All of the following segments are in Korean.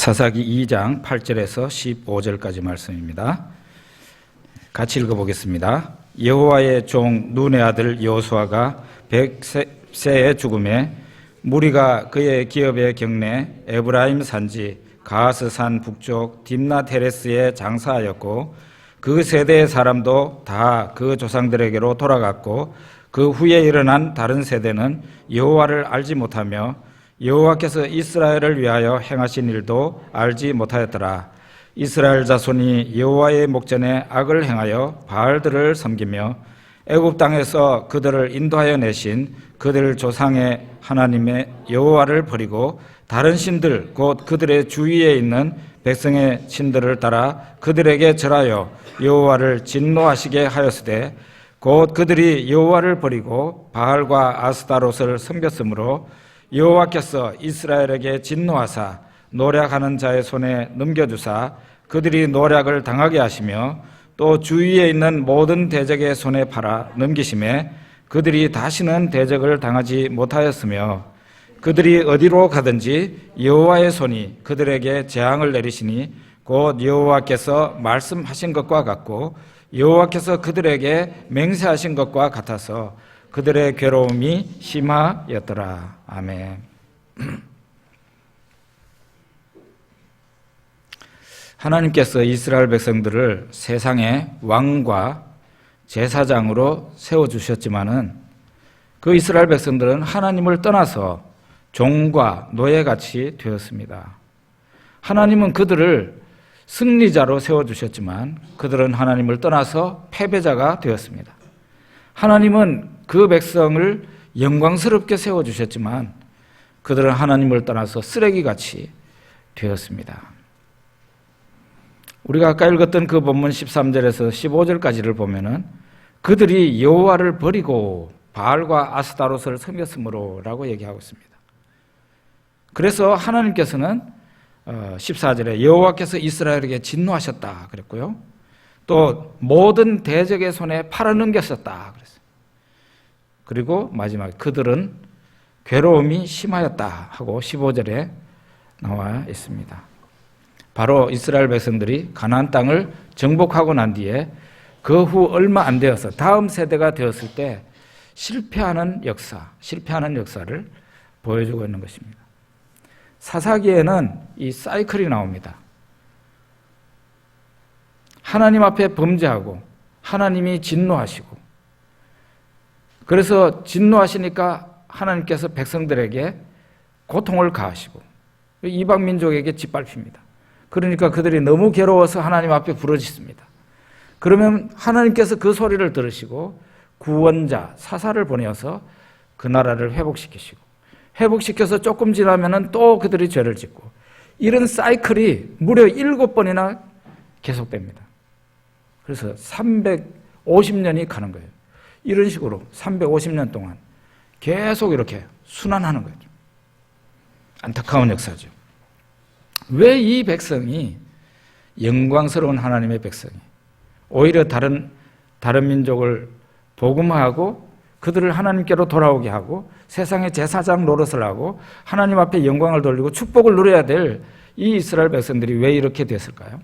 사사기 2장 8절에서 15절까지 말씀입니다. 같이 읽어보겠습니다. 여호와의 종 눈의 아들 여호수아가 100세의 죽음에 무리가 그의 기업의 경내 에브라임 산지 가하스산 북쪽 딥나테레스에 장사하였고 그 세대의 사람도 다 그 조상들에게로 돌아갔고 그 후에 일어난 다른 세대는 여호와를 알지 못하며 여호와께서 이스라엘을 위하여 행하신 일도 알지 못하였더라. 이스라엘 자손이 여호와의 목전에 악을 행하여 바알들을 섬기며 애굽 땅에서 그들을 인도하여 내신 그들 조상의 하나님의 여호와를 버리고 다른 신들 곧 그들의 주위에 있는 백성의 신들을 따라 그들에게 절하여 여호와를 진노하시게 하였으되 곧 그들이 여호와를 버리고 바알과 아스타롯을 섬겼으므로 여호와께서 이스라엘에게 진노하사 노략하는 자의 손에 넘겨주사 그들이 노략을 당하게 하시며 또 주위에 있는 모든 대적의 손에 팔아 넘기심에 그들이 다시는 대적을 당하지 못하였으며 그들이 어디로 가든지 여호와의 손이 그들에게 재앙을 내리시니 곧 여호와께서 말씀하신 것과 같고 여호와께서 그들에게 맹세하신 것과 같아서 그들의 괴로움이 심하였더라. 아멘. 하나님께서 이스라엘 백성들을 세상의 왕과 제사장으로 세워주셨지만은 그 이스라엘 백성들은 하나님을 떠나서 종과 노예같이 되었습니다. 하나님은 그들을 승리자로 세워주셨지만 그들은 하나님을 떠나서 패배자가 되었습니다. 하나님은 그 백성을 영광스럽게 세워주셨지만 그들은 하나님을 떠나서 쓰레기같이 되었습니다. 우리가 아까 읽었던 그 본문 13절에서 15절까지를 보면은 그들이 여호와를 버리고 바알과 아스타롯을 섬겼으므로 라고 얘기하고 있습니다. 그래서 하나님께서는 14절에 여호와께서 이스라엘에게 진노하셨다 그랬고요. 또 모든 대적의 손에 팔아넘겼었다 그랬어요. 그리고 마지막에 그들은 괴로움이 심하였다 하고 15절에 나와 있습니다. 바로 이스라엘 백성들이 가나안 땅을 정복하고 난 뒤에 그 후 얼마 안 되어서 다음 세대가 되었을 때 실패하는 역사를 보여주고 있는 것입니다. 사사기에는 이 사이클이 나옵니다. 하나님 앞에 범죄하고 하나님이 진노하시고 그래서 진노하시니까 하나님께서 백성들에게 고통을 가하시고 이방 민족에게 짓밟힙니다. 그러니까 그들이 너무 괴로워서 하나님 앞에 부르짖습니다. 그러면 하나님께서 그 소리를 들으시고 구원자 사사를 보내어서 그 나라를 회복시켜서 조금 지나면은 또 그들이 죄를 짓고 이런 사이클이 무려 7번이나 계속됩니다. 그래서 350년이 가는 거예요. 이런 식으로 350년 동안 계속 이렇게 순환하는 거죠. 안타까운 역사죠. 왜 이 백성이 영광스러운 하나님의 백성이 오히려 다른 민족을 복음화하고 그들을 하나님께로 돌아오게 하고 세상의 제사장 노릇을 하고 하나님 앞에 영광을 돌리고 축복을 누려야 될 이 이스라엘 백성들이 왜 이렇게 됐을까요?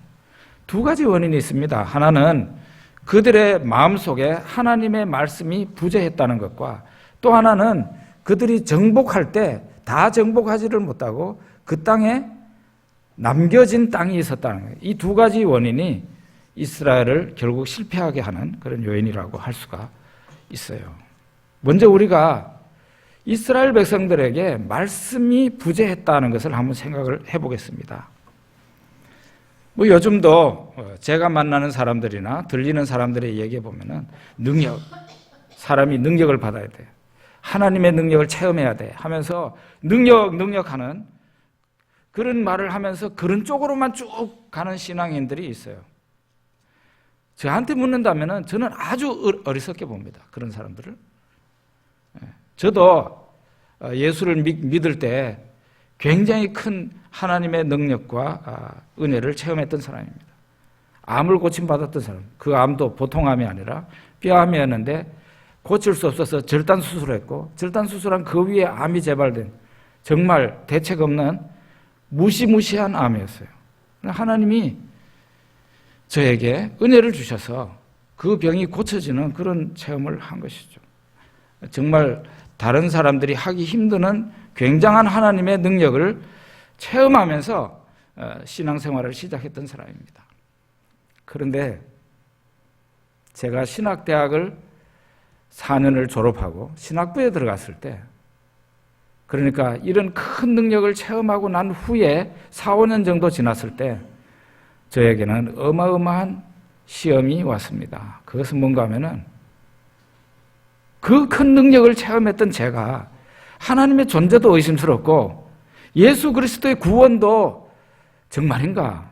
두 가지 원인이 있습니다. 하나는 그들의 마음속에 하나님의 말씀이 부재했다는 것과 또 하나는 그들이 정복할 때 다 정복하지를 못하고 그 땅에 남겨진 땅이 있었다는 거예요. 이 두 가지 원인이 이스라엘을 결국 실패하게 하는 그런 요인이라고 할 수가 있어요. 먼저 우리가 이스라엘 백성들에게 말씀이 부재했다는 것을 한번 생각을 해보겠습니다. 요즘도 제가 만나는 사람들이나 들리는 사람들의 얘기해 보면은 사람이 능력을 받아야 돼. 하나님의 능력을 체험해야 돼 하면서 능력하는 그런 말을 하면서 그런 쪽으로만 쭉 가는 신앙인들이 있어요. 저한테 묻는다면은 저는 아주 어리석게 봅니다. 그런 사람들을. 저도 예수를 믿을 때 굉장히 큰 하나님의 능력과 은혜를 체험했던 사람입니다. 암을 고침받았던 사람. 그 암도 보통 암이 아니라 뼈암이었는데 고칠 수 없어서 절단 수술을 했고 절단 수술한 그 위에 암이 재발된 정말 대책 없는 무시무시한 암이었어요. 하나님이 저에게 은혜를 주셔서 그 병이 고쳐지는 그런 체험을 한 것이죠. 정말 다른 사람들이 하기 힘든 굉장한 하나님의 능력을 체험하면서 신앙생활을 시작했던 사람입니다. 그런데 제가 신학대학을 4년을 졸업하고 신학부에 들어갔을 때, 그러니까 이런 큰 능력을 체험하고 난 후에 4, 5년 정도 지났을 때 저에게는 어마어마한 시험이 왔습니다. 그것은 뭔가 하면은 그 큰 능력을 체험했던 제가 하나님의 존재도 의심스럽고 예수 그리스도의 구원도 정말인가?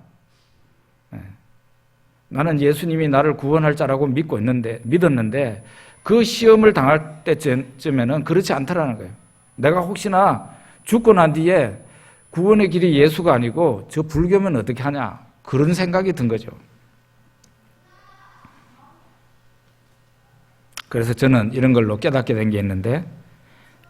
나는 예수님이 나를 구원할 자라고 믿었는데 그 시험을 당할 때쯤에는 그렇지 않더라는 거예요. 내가 혹시나 죽고 난 뒤에 구원의 길이 예수가 아니고 저 불교면 어떻게 하냐, 그런 생각이 든 거죠. 그래서 저는 이런 걸로 깨닫게 된 게 있는데,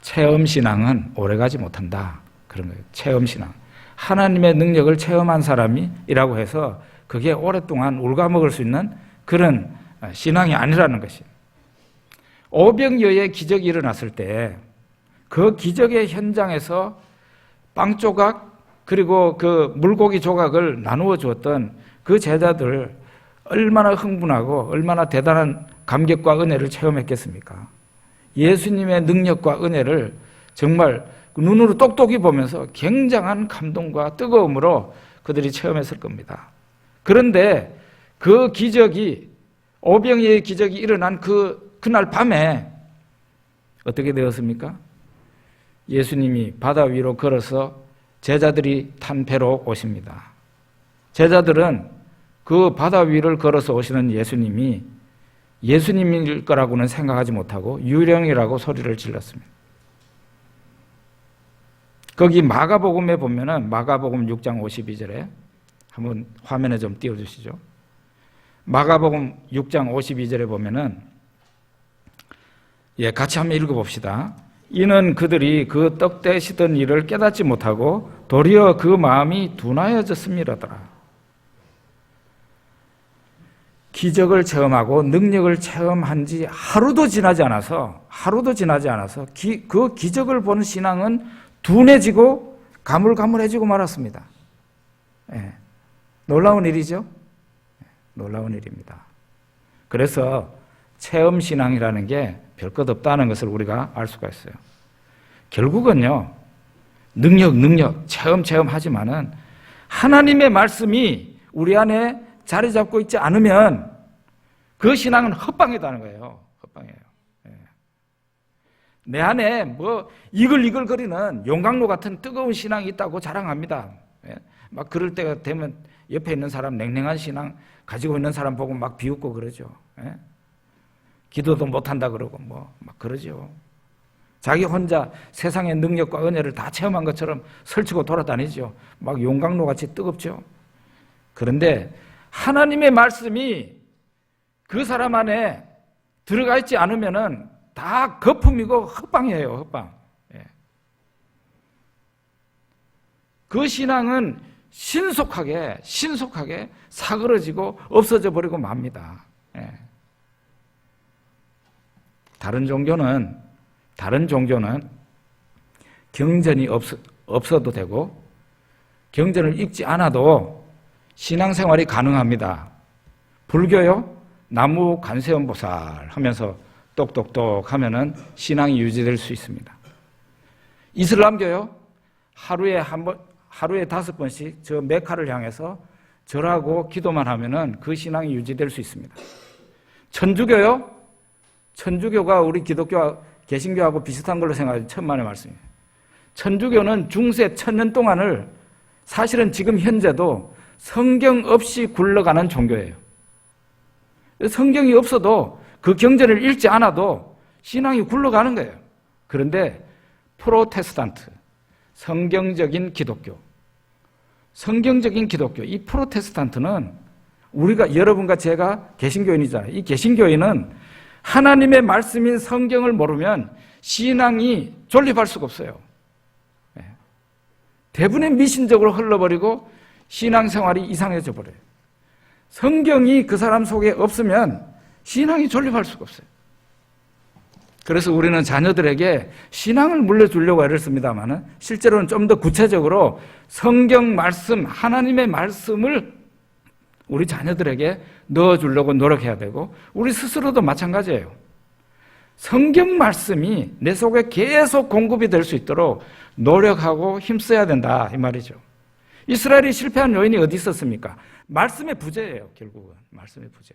체험신앙은 오래가지 못한다, 그런 거예요. 체험신앙, 하나님의 능력을 체험한 사람이라고 해서 그게 오랫동안 울가먹을 수 있는 그런 신앙이 아니라는 것이. 오병이어의 기적이 일어났을 때 그 기적의 현장에서 빵 조각 그리고 그 물고기 조각을 나누어 주었던 그 제자들, 얼마나 흥분하고 얼마나 대단한 감격과 은혜를 체험했겠습니까? 예수님의 능력과 은혜를 정말 눈으로 똑똑히 보면서 굉장한 감동과 뜨거움으로 그들이 체험했을 겁니다. 그런데 그 기적이, 오병이어의 기적이 일어난 그날 밤에 어떻게 되었습니까? 예수님이 바다 위로 걸어서 제자들이 탄 배로 오십니다. 제자들은 그 바다 위를 걸어서 오시는 예수님이 예수님일 거라고는 생각하지 못하고 유령이라고 소리를 질렀습니다. 거기 마가복음에 보면은 마가복음 6장 52절에 한번 화면에 좀 띄워주시죠. 마가복음 6장 52절에 보면은, 같이 한번 읽어봅시다. 이는 그들이 그 떡 떼시던 일을 깨닫지 못하고 도리어 그 마음이 둔하여졌음이라더라. 기적을 체험하고 능력을 체험한 지 하루도 지나지 않아서 그 기적을 보는 신앙은 둔해지고 가물가물해지고 말았습니다. 놀라운 일이죠? 놀라운 일입니다. 그래서 체험신앙이라는 게 별 것 없다는 것을 우리가 알 수가 있어요. 결국은요, 능력, 체험하지만은 하나님의 말씀이 우리 안에 자리 잡고 있지 않으면 그 신앙은 헛방이다는 거예요. 헛방이에요. 내 안에 뭐 이글이글거리는 용광로 같은 뜨거운 신앙이 있다고 자랑합니다. 막 그럴 때가 되면 옆에 있는 사람, 냉랭한 신앙 가지고 있는 사람 보고 막 비웃고 그러죠. 기도도 못한다 그러고 막 그러죠. 자기 혼자 세상의 능력과 은혜를 다 체험한 것처럼 설치고 돌아다니죠. 막 용광로 같이 뜨겁죠. 그런데 하나님의 말씀이 그 사람 안에 들어가 있지 않으면은 다 거품이고 헛방이에요, 헛방. 그 신앙은 신속하게 사그러지고 없어져 버리고 맙니다. 다른 종교는 경전이 없어도 되고 경전을 읽지 않아도 신앙생활이 가능합니다. 불교요? 나무 관세음보살 하면서 똑똑똑 하면은 신앙이 유지될 수 있습니다. 이슬람교요? 하루에 5번씩 저 메카를 향해서 절하고 기도만 하면은 그 신앙이 유지될 수 있습니다. 천주교요? 천주교가 우리 기독교와 개신교하고 비슷한 걸로 생각해요. 천만의 말씀이에요. 천주교는 중세 1000년 동안을 사실은 지금 현재도 성경 없이 굴러가는 종교예요. 성경이 없어도 그 경전을 읽지 않아도 신앙이 굴러가는 거예요. 그런데 프로테스탄트, 성경적인 기독교, 이 프로테스탄트는 여러분과 제가 개신교인이잖아요. 이 개신교인은 하나님의 말씀인 성경을 모르면 신앙이 존립할 수가 없어요. 대부분의 미신적으로 흘러버리고 신앙생활이 이상해져 버려요. 성경이 그 사람 속에 없으면 신앙이 존립할 수가 없어요. 그래서 우리는 자녀들에게 신앙을 물려주려고 애를 씁니다만 실제로는 좀 더 구체적으로 성경 말씀, 하나님의 말씀을 우리 자녀들에게 넣어주려고 노력해야 되고 우리 스스로도 마찬가지예요. 성경 말씀이 내 속에 계속 공급이 될 수 있도록 노력하고 힘써야 된다 이 말이죠. 이스라엘이 실패한 요인이 어디 있었습니까? 말씀의 부재예요. 결국은 말씀의 부재.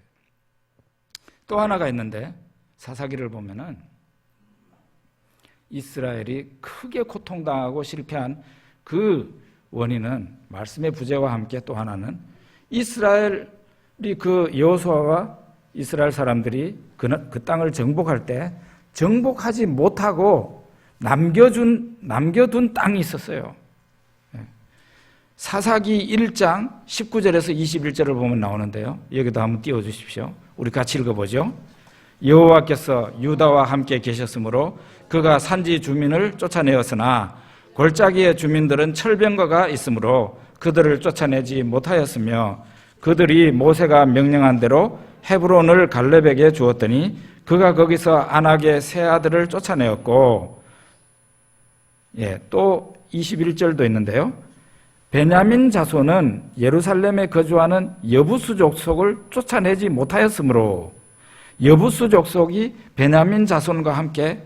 또 하나가 있는데 사사기를 보면은 이스라엘이 크게 고통당하고 실패한 그 원인은 말씀의 부재와 함께 또 하나는 이스라엘이 그 여호수아와 이스라엘 사람들이 그 땅을 정복할 때 정복하지 못하고 남겨둔 땅이 있었어요. 사사기 1장 19절에서 21절을 보면 나오는데요. 여기도 한번 띄워주십시오. 우리 같이 읽어보죠. 여호와께서 유다와 함께 계셨으므로 그가 산지 주민을 쫓아내었으나 골짜기의 주민들은 철병거가 있으므로 그들을 쫓아내지 못하였으며 그들이 모세가 명령한 대로 헤브론을 갈렙에게 주었더니 그가 거기서 안악의 세 아들을 쫓아내었고 또 21절도 있는데요. 베냐민 자손은 예루살렘에 거주하는 여부수 족속을 쫓아내지 못하였으므로 여부수 족속이 베냐민 자손과 함께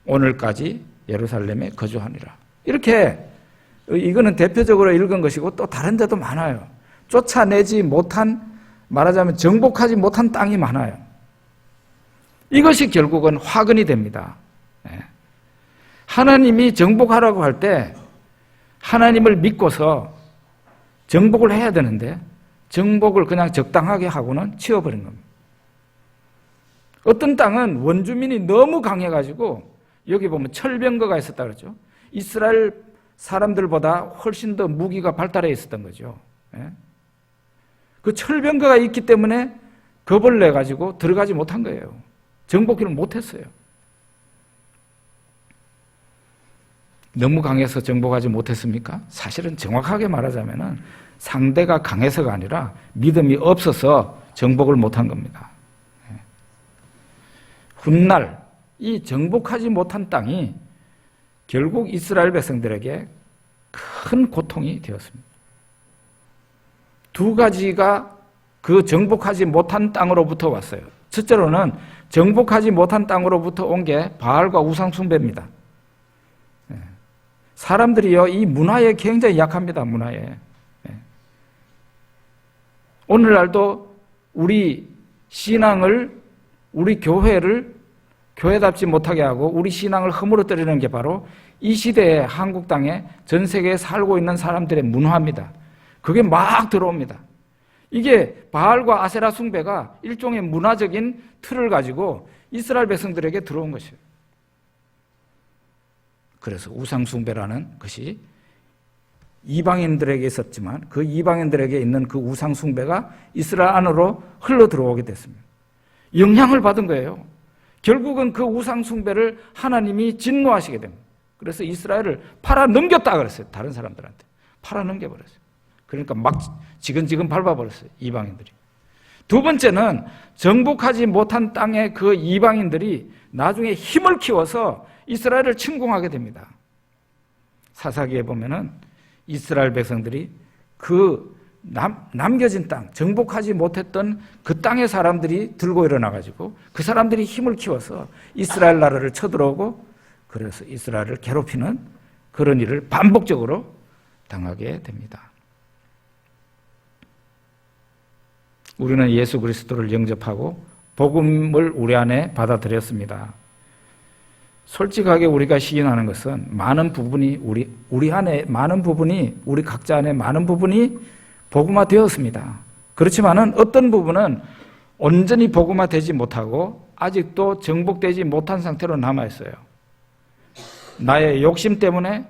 오늘까지 예루살렘에 거주하니라. 이렇게 이거는 대표적으로 읽은 것이고 또 다른 데도 많아요. 쫓아내지 못한, 말하자면 정복하지 못한 땅이 많아요. 이것이 결국은 화근이 됩니다. 하나님이 정복하라고 할 때 하나님을 믿고서 정복을 해야 되는데 정복을 그냥 적당하게 하고는 치워버린 겁니다. 어떤 땅은 원주민이 너무 강해가지고 여기 보면 철병거가 있었다 그랬죠. 이스라엘 사람들보다 훨씬 더 무기가 발달해 있었던 거죠. 그 철병거가 있기 때문에 겁을 내가지고 들어가지 못한 거예요. 정복기를 못했어요. 너무 강해서 정복하지 못했습니까? 사실은 정확하게 말하자면 상대가 강해서가 아니라 믿음이 없어서 정복을 못한 겁니다. 훗날 이 정복하지 못한 땅이 결국 이스라엘 백성들에게 큰 고통이 되었습니다. 두 가지가 그 정복하지 못한 땅으로부터 왔어요. 첫째로는 정복하지 못한 땅으로부터 온 게 바알과 우상 숭배입니다. 사람들이요, 이 문화에 굉장히 약합니다. 문화에. 오늘날도 우리 신앙을, 우리 교회를 교회답지 못하게 하고 우리 신앙을 허물어뜨리는 게 바로 이 시대에 한국 땅에 전 세계에 살고 있는 사람들의 문화입니다. 그게 막 들어옵니다. 이게 바알과 아세라 숭배가 일종의 문화적인 틀을 가지고 이스라엘 백성들에게 들어온 것이에요. 그래서 우상 숭배라는 것이 이방인들에게 있었지만 그 이방인들에게 있는 그 우상 숭배가 이스라엘 안으로 흘러 들어오게 됐습니다. 영향을 받은 거예요. 결국은 그 우상 숭배를 하나님이 진노하시게 됩니다. 그래서 이스라엘을 팔아 넘겼다 그랬어요. 다른 사람들한테 팔아 넘겨버렸어요. 그러니까 막 지근지근 밟아버렸어요. 이방인들이. 두 번째는 정복하지 못한 땅의 그 이방인들이 나중에 힘을 키워서 이스라엘을 침공하게 됩니다. 사사기에 보면은 이스라엘 백성들이 그 남겨진 땅, 정복하지 못했던 그 땅의 사람들이 들고 일어나가지고 그 사람들이 힘을 키워서 이스라엘 나라를 쳐들어오고 그래서 이스라엘을 괴롭히는 그런 일을 반복적으로 당하게 됩니다. 우리는 예수 그리스도를 영접하고 복음을 우리 안에 받아들였습니다. 솔직하게 우리가 시인하는 것은 많은 부분이 우리 안에 많은 부분이 우리 각자 안에 많은 부분이 복음화 되었습니다. 그렇지만은 어떤 부분은 온전히 복음화되지 못하고 아직도 정복되지 못한 상태로 남아 있어요. 나의 욕심 때문에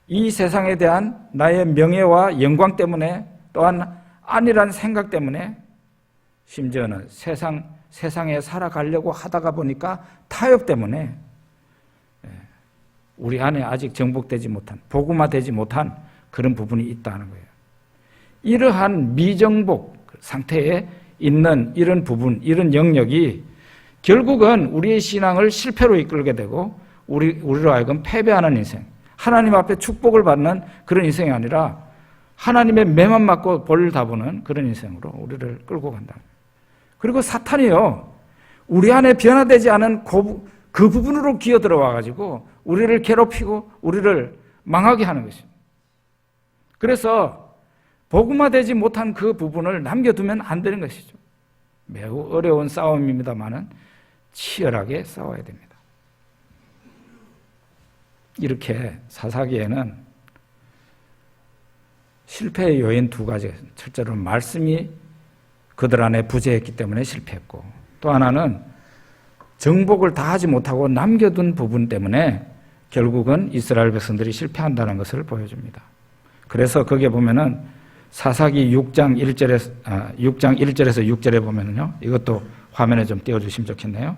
이 세상에 대한 나의 명예와 영광 때문에 또한 아니란 생각 때문에 심지어는 세상에 살아가려고 하다가 보니까 타협 때문에 우리 안에 아직 정복되지 못한, 복음화되지 못한 그런 부분이 있다는 거예요. 이러한 미정복 상태에 있는 이런 부분, 이런 영역이 결국은 우리의 신앙을 실패로 이끌게 되고 우리로 하여금 패배하는 인생, 하나님 앞에 축복을 받는 그런 인생이 아니라 하나님의 매만 맞고 벌 다 보는 그런 인생으로 우리를 끌고 간다. 그리고 사탄이요, 우리 안에 변화되지 않은 그 부분으로 기어 들어와 가지고 우리를 괴롭히고 우리를 망하게 하는 것입니다. 그래서 복음화되지 못한 그 부분을 남겨두면 안 되는 것이죠. 매우 어려운 싸움입니다만은 치열하게 싸워야 됩니다. 이렇게 사사기에는 실패의 요인 두 가지, 첫째로 말씀이 그들 안에 부재했기 때문에 실패했고, 또 하나는 정복을 다 하지 못하고 남겨둔 부분 때문에 결국은 이스라엘 백성들이 실패한다는 것을 보여줍니다. 그래서 거기에 보면은 사사기 6장 1절에서 6절에 보면은요, 이것도 화면에 좀 띄워주시면 좋겠네요.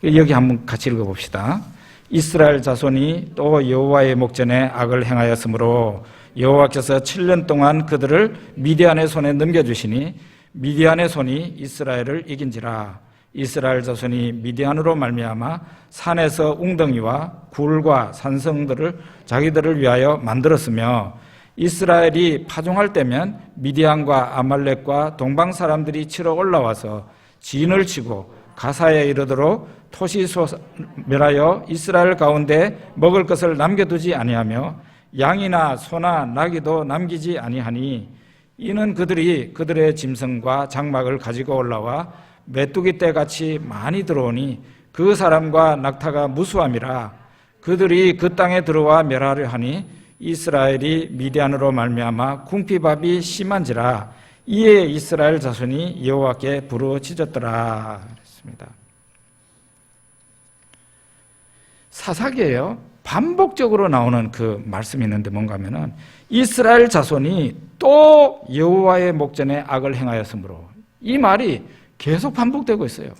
여기 한번 같이 읽어봅시다. 이스라엘 자손이 또 여호와의 목전에 악을 행하였으므로 여호와께서 7년 동안 그들을 미디안의 손에 넘겨주시니 미디안의 손이 이스라엘을 이긴지라. 이스라엘 자손이 미디안으로 말미암아 산에서 웅덩이와 굴과 산성들을 자기들을 위하여 만들었으며, 이스라엘이 파종할 때면 미디안과 아말렉과 동방 사람들이 치러 올라와서 진을 치고 가사에 이르도록 토시 소멸하여 이스라엘 가운데 먹을 것을 남겨두지 아니하며 양이나 소나 나귀도 남기지 아니하니, 이는 그들이 그들의 짐승과 장막을 가지고 올라와 메뚜기 떼같이 많이 들어오니 그 사람과 낙타가 무수함이라. 그들이 그 땅에 들어와 멸하려 하니 이스라엘이 미디안으로 말미암아 궁핍밥이 심한지라. 이에 이스라엘 자손이 여호와께 부르짖었더라 그랬습니다. 사사기예요. 반복적으로 나오는 그 말씀이 있는데 뭔가 하면은 이스라엘 자손이 또 여호와의 목전에 악을 행하였으므로, 이 말이 계속 반복되고 있어요.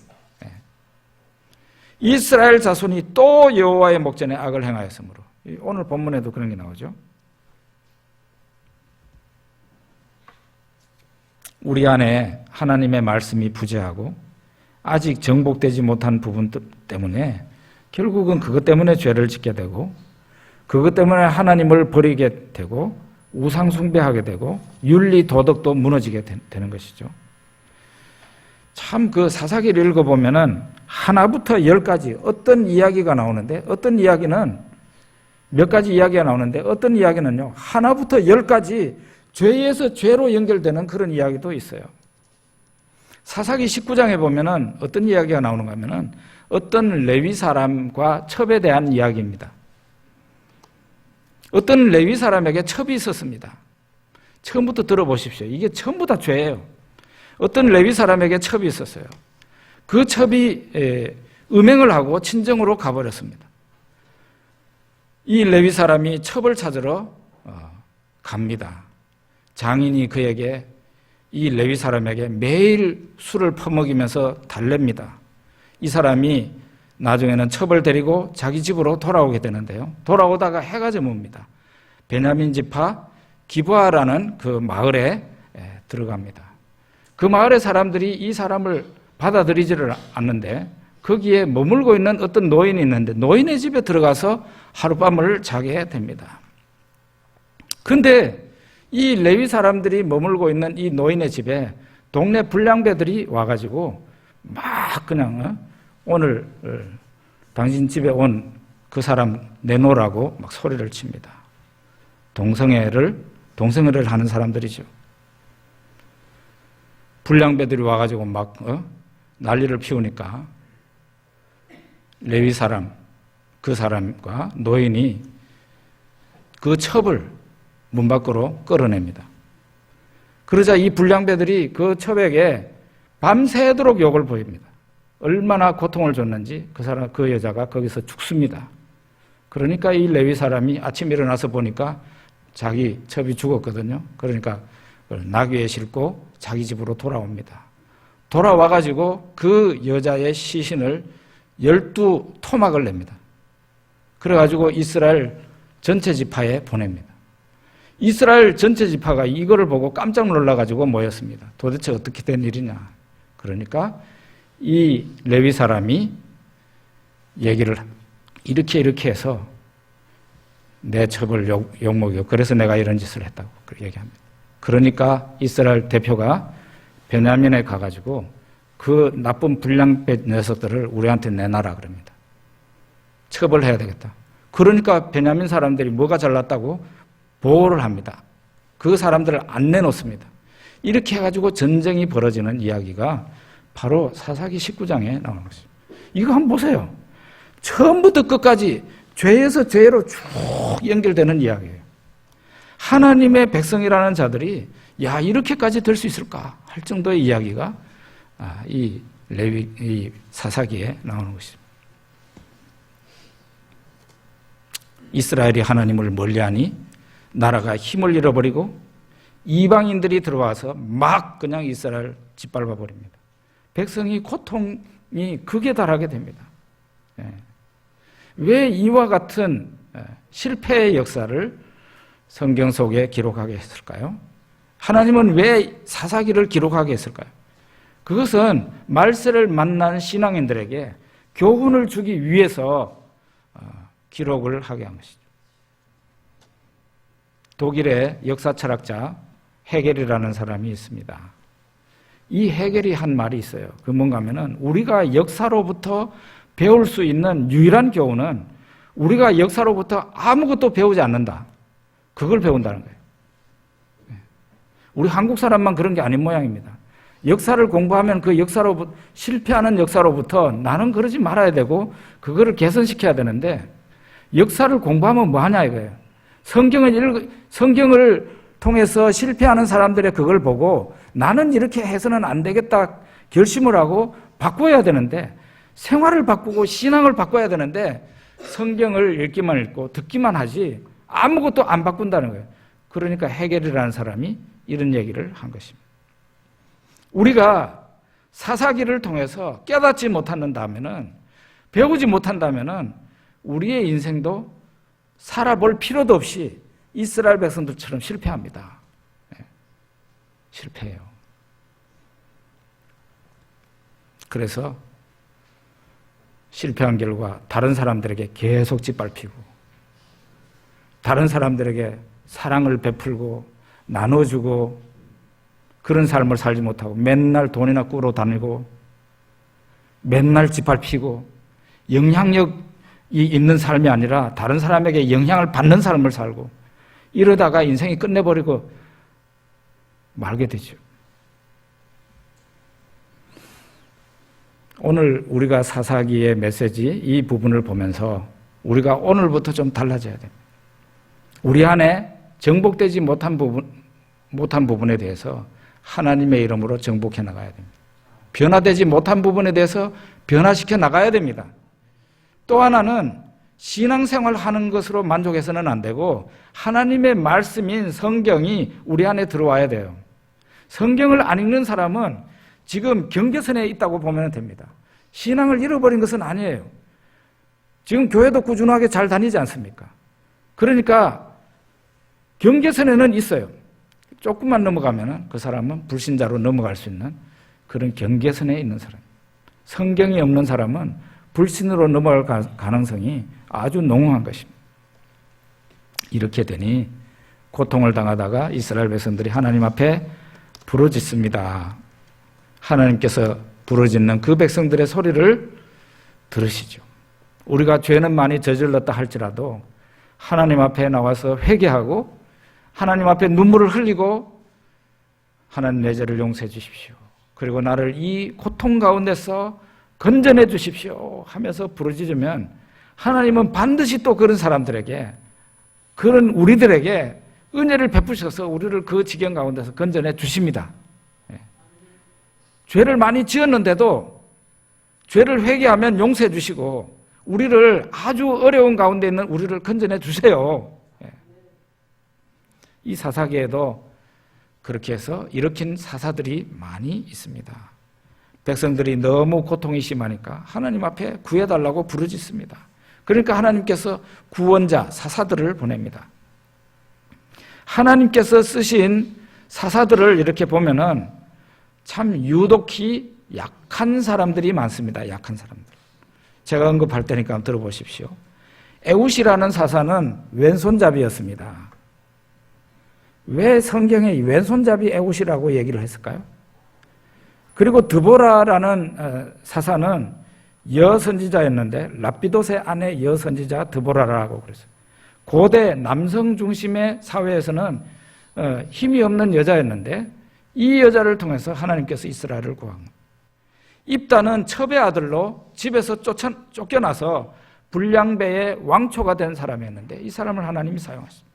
이스라엘 자손이 또 여호와의 목전에 악을 행하였으므로, 오늘 본문에도 그런 게 나오죠. 우리 안에 하나님의 말씀이 부재하고 아직 정복되지 못한 부분 때문에 결국은 그것 때문에 죄를 짓게 되고, 그것 때문에 하나님을 버리게 되고 우상 숭배하게 되고 윤리 도덕도 무너지게 되는 것이죠. 참 그 사사기를 읽어보면은 하나부터 10까지 어떤 이야기가 나오는데, 어떤 이야기는 몇 가지 이야기가 나오는데, 어떤 이야기는요 하나부터 10까지 죄에서 죄로 연결되는 그런 이야기도 있어요. 사사기 19장에 보면은 어떤 이야기가 나오는가 하면은 어떤 레위 사람과 첩에 대한 이야기입니다. 어떤 레위 사람에게 첩이 있었습니다. 처음부터 들어보십시오. 이게 전부 다 죄예요. 어떤 레위 사람에게 첩이 있었어요. 그 첩이 음행을 하고 친정으로 가버렸습니다. 이 레위 사람이 첩을 찾으러 갑니다. 장인이 그에게, 이 레위 사람에게 매일 술을 퍼먹이면서 달랩니다. 이 사람이 나중에는 첩을 데리고 자기 집으로 돌아오게 되는데요, 돌아오다가 해가 저뭅니다. 베냐민 지파 기브아라는 그 마을에 들어갑니다. 그 마을의 사람들이 이 사람을 받아들이지를 않는데, 거기에 머물고 있는 어떤 노인이 있는데 노인의 집에 들어가서 하룻밤을 자게 됩니다. 그런데 이 레위 사람들이 머물고 있는 이 노인의 집에 동네 불량배들이 와가지고 막 그냥 오늘 당신 집에 온 그 사람 내놓으라고 막 소리를 칩니다. 동성애를 하는 사람들이죠. 불량배들이 와가지고 막 난리를 피우니까 레위 사람, 그 사람과 노인이 그 첩을 문 밖으로 끌어냅니다. 그러자 이 불량배들이 그 첩에게 밤새도록 욕을 보입니다. 얼마나 고통을 줬는지 그 여자가 거기서 죽습니다. 그러니까 이 레위 사람이 아침에 일어나서 보니까 자기 첩이 죽었거든요. 그러니까 나귀에 싣고 자기 집으로 돌아옵니다. 돌아와가지고 그 여자의 시신을 12토막을 냅니다. 그래가지고 이스라엘 전체 지파에 보냅니다. 이스라엘 전체 지파가 이거를 보고 깜짝 놀라가지고 모였습니다. 도대체 어떻게 된 일이냐. 그러니까 이 레위 사람이 얘기를 이렇게 해서 내 첩을 욕먹여. 그래서 내가 이런 짓을 했다고 얘기합니다. 그러니까 이스라엘 대표가 베냐민에 가가지고 그 나쁜 불량배 녀석들을 우리한테 내놔라 그럽니다. 처벌해야 되겠다. 그러니까 베냐민 사람들이 뭐가 잘났다고 보호를 합니다. 그 사람들을 안 내놓습니다. 이렇게 해가지고 전쟁이 벌어지는 이야기가 바로 사사기 19장에 나오는 것입니다. 이거 한번 보세요. 처음부터 끝까지 죄에서 죄로 쭉 연결되는 이야기예요. 하나님의 백성이라는 자들이 야 이렇게까지 될 수 있을까 할 정도의 이야기가 이 레위 이 사사기에 나오는 것입니다. 이스라엘이 하나님을 멀리하니 나라가 힘을 잃어버리고 이방인들이 들어와서 막 그냥 이스라엘 짓밟아 버립니다. 백성이 고통이 극에 달하게 됩니다. 왜 이와 같은 실패의 역사를 성경 속에 기록하게 했을까요? 하나님은 왜 사사기를 기록하게 했을까요? 그것은 말세를 만난 신앙인들에게 교훈을 주기 위해서 기록을 하게 한 것이죠. 독일의 역사 철학자 헤겔이라는 사람이 있습니다. 이 헤겔이 한 말이 있어요. 그 뭔가 하면은 우리가 역사로부터 배울 수 있는 유일한 교훈은 우리가 역사로부터 아무것도 배우지 않는다. 그걸 배운다는 거예요. 우리 한국 사람만 그런 게 아닌 모양입니다. 역사를 공부하면 그 역사로부터 실패하는 역사로부터 나는 그러지 말아야 되고 그거를 개선시켜야 되는데 역사를 공부하면 뭐 하냐 이거예요. 성경을 통해서 실패하는 사람들의 그걸 보고 나는 이렇게 해서는 안 되겠다 결심을 하고 바꿔야 되는데 생활을 바꾸고 신앙을 바꿔야 되는데 성경을 읽기만 읽고 듣기만 하지 아무것도 안 바꾼다는 거예요. 그러니까 헤겔이라는 사람이 이런 얘기를 한 것입니다. 우리가 사사기를 통해서 깨닫지 못한다면은 배우지 못한다면은 우리의 인생도 살아볼 필요도 없이 이스라엘 백성들처럼 실패합니다. 실패해요. 그래서 실패한 결과 다른 사람들에게 계속 짓밟히고 다른 사람들에게 사랑을 베풀고 나눠주고 그런 삶을 살지 못하고 맨날 돈이나 꾸러 다니고 맨날 짓밟히고 영향력이 있는 삶이 아니라 다른 사람에게 영향을 받는 삶을 살고 이러다가 인생이 끝내버리고 말게 되죠. 오늘 우리가 사사기의 메시지 이 부분을 보면서 우리가 오늘부터 좀 달라져야 됩니다. 우리 안에 정복되지 못한 부분에 대해서 하나님의 이름으로 정복해 나가야 됩니다. 변화되지 못한 부분에 대해서 변화시켜 나가야 됩니다. 또 하나는 신앙생활 하는 것으로 만족해서는 안 되고 하나님의 말씀인 성경이 우리 안에 들어와야 돼요. 성경을 안 읽는 사람은 지금 경계선에 있다고 보면 됩니다. 신앙을 잃어버린 것은 아니에요. 지금 교회도 꾸준하게 잘 다니지 않습니까? 그러니까 경계선에는 있어요. 조금만 넘어가면 그 사람은 불신자로 넘어갈 수 있는 그런 경계선에 있는 사람. 성경이 없는 사람은 불신으로 넘어갈 가능성이 아주 농후한 것입니다. 이렇게 되니 고통을 당하다가 이스라엘 백성들이 하나님 앞에 부르짖습니다. 하나님께서 부르짖는 그 백성들의 소리를 들으시죠. 우리가 죄는 많이 저질렀다 할지라도 하나님 앞에 나와서 회개하고 하나님 앞에 눈물을 흘리고 하나님 내 죄를 용서해 주십시오. 그리고 나를 이 고통 가운데서 건져내 주십시오 하면서 부르짖으면 하나님은 반드시 또 그런 사람들에게 그런 우리들에게 은혜를 베푸셔서 우리를 그 지경 가운데서 건져내 주십니다. 죄를 많이 지었는데도 죄를 회개하면 용서해 주시고 우리를 아주 어려운 가운데 있는 우리를 건져내 주세요. 이 사사기에도 그렇게 해서 일으킨 사사들이 많이 있습니다. 백성들이 너무 고통이 심하니까 하나님 앞에 구해달라고 부르짖습니다. 그러니까 하나님께서 구원자, 사사들을 보냅니다. 하나님께서 쓰신 사사들을 이렇게 보면은 참 유독히 약한 사람들이 많습니다. 약한 사람들. 제가 언급할 테니까 한번 들어보십시오. 에웃이라는 사사는 왼손잡이였습니다. 왜 성경에 왼손잡이 에웃이라고 얘기를 했을까요? 그리고 드보라라는 사사는 여선지자였는데 랍비돗의 아내 여선지자 드보라라고 그랬어요. 고대 남성 중심의 사회에서는 힘이 없는 여자였는데 이 여자를 통해서 하나님께서 이스라엘을 구한 겁니다. 입다는 첩의 아들로 집에서 쫓겨나서 불량배의 왕초가 된 사람이었는데 이 사람을 하나님이 사용하십니다.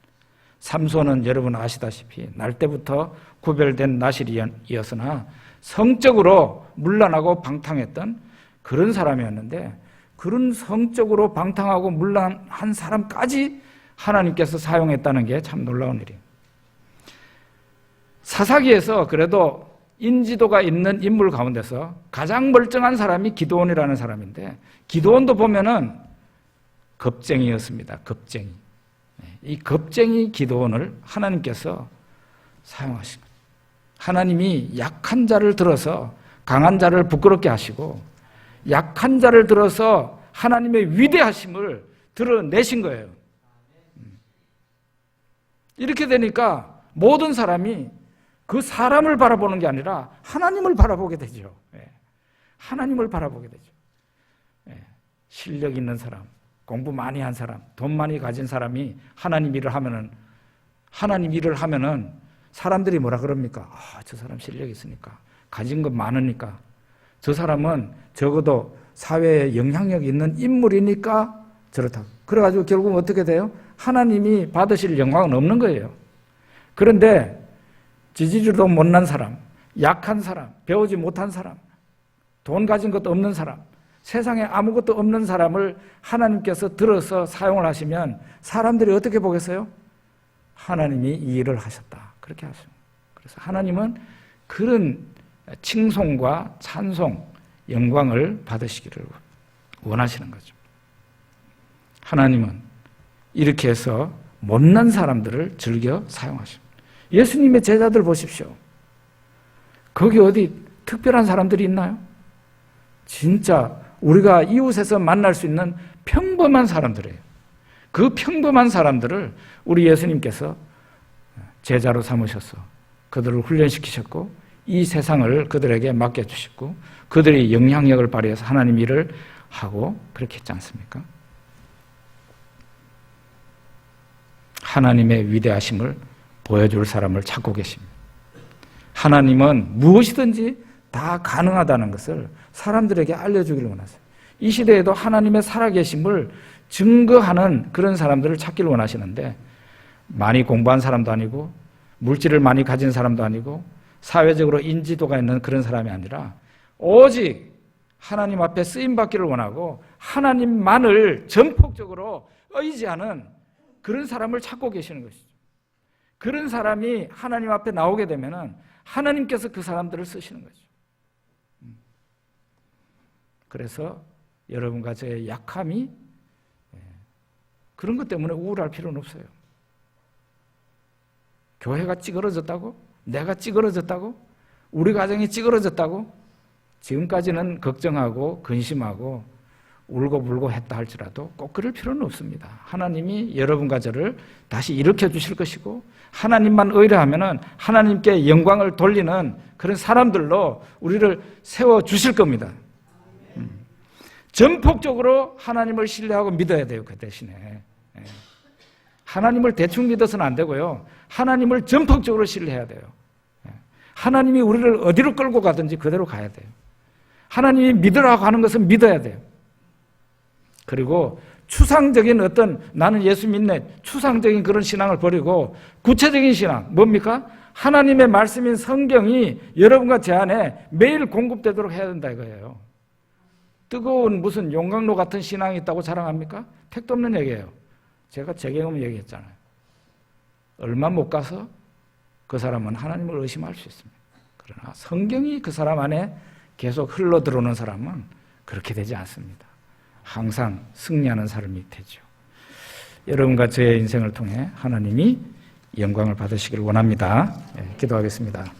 삼손은 여러분 아시다시피 날 때부터 구별된 나실이었으나 성적으로 문란하고 방탕했던 그런 사람이었는데 그런 성적으로 방탕하고 문란한 사람까지 하나님께서 사용했다는 게 참 놀라운 일이에요. 사사기에서 그래도 인지도가 있는 인물 가운데서 가장 멀쩡한 사람이 기드온이라는 사람인데 기드온도 보면은 겁쟁이였습니다. 겁쟁이. 이 겁쟁이 기드온을 하나님께서 사용하신 거예요. 하나님이 약한 자를 들어서 강한 자를 부끄럽게 하시고 약한 자를 들어서 하나님의 위대하심을 드러내신 거예요. 이렇게 되니까 모든 사람이 그 사람을 바라보는 게 아니라 하나님을 바라보게 되죠. 하나님을 바라보게 되죠. 실력 있는 사람, 공부 많이 한 사람, 돈 많이 가진 사람이 하나님 일을 하면은 사람들이 뭐라 그럽니까? 저 사람 실력 있으니까, 가진 것 많으니까, 저 사람은 적어도 사회에 영향력 있는 인물이니까 저렇다. 그래가지고 결국 어떻게 돼요? 하나님이 받으실 영광은 없는 거예요. 그런데 지지율도 못난 사람, 약한 사람, 배우지 못한 사람, 돈 가진 것도 없는 사람, 세상에 아무것도 없는 사람을 하나님께서 들어서 사용을 하시면 사람들이 어떻게 보겠어요? 하나님이 이 일을 하셨다. 그렇게 하죠. 그래서 하나님은 그런 칭송과 찬송, 영광을 받으시기를 원하시는 거죠. 하나님은 이렇게 해서 못난 사람들을 즐겨 사용하십니다. 예수님의 제자들 보십시오. 거기 어디 특별한 사람들이 있나요? 진짜 우리가 이웃에서 만날 수 있는 평범한 사람들이에요. 그 평범한 사람들을 우리 예수님께서 제자로 삼으셔서 그들을 훈련시키셨고 이 세상을 그들에게 맡겨주셨고 그들이 영향력을 발휘해서 하나님 일을 하고 그렇게 했지 않습니까? 하나님의 위대하심을 보여줄 사람을 찾고 계십니다. 하나님은 무엇이든지 다 가능하다는 것을 사람들에게 알려주기를 원하세요. 이 시대에도 하나님의 살아계심을 증거하는 그런 사람들을 찾기를 원하시는데 많이 공부한 사람도 아니고 물질을 많이 가진 사람도 아니고 사회적으로 인지도가 있는 그런 사람이 아니라 오직 하나님 앞에 쓰임받기를 원하고 하나님만을 전폭적으로 의지하는 그런 사람을 찾고 계시는 것이죠. 그런 사람이 하나님 앞에 나오게 되면은 하나님께서 그 사람들을 쓰시는 거죠. 그래서 여러분과 저의 약함이 그런 것 때문에 우울할 필요는 없어요. 교회가 찌그러졌다고? 내가 찌그러졌다고? 우리 가정이 찌그러졌다고? 지금까지는 걱정하고 근심하고 울고불고 했다 할지라도 꼭 그럴 필요는 없습니다. 하나님이 여러분과 저를 다시 일으켜 주실 것이고 하나님만 의뢰하면은 하나님께 영광을 돌리는 그런 사람들로 우리를 세워 주실 겁니다. 전폭적으로 하나님을 신뢰하고 믿어야 돼요. 그 대신에 하나님을 대충 믿어서는 안 되고요. 하나님을 전폭적으로 신뢰해야 돼요. 하나님이 우리를 어디로 끌고 가든지 그대로 가야 돼요. 하나님이 믿으라고 하는 것은 믿어야 돼요. 그리고 추상적인 어떤 나는 예수 믿네 추상적인 그런 신앙을 버리고 구체적인 신앙 뭡니까? 하나님의 말씀인 성경이 여러분과 제 안에 매일 공급되도록 해야 된다 이거예요. 뜨거운 무슨 용광로 같은 신앙이 있다고 자랑합니까? 택도 없는 얘기예요. 제가 제 경험 얘기했잖아요. 얼마 못 가서 그 사람은 하나님을 의심할 수 있습니다. 그러나 성경이 그 사람 안에 계속 흘러들어오는 사람은 그렇게 되지 않습니다. 항상 승리하는 삶이 되죠. 여러분과 저의 인생을 통해 하나님이 영광을 받으시길 원합니다. 기도하겠습니다.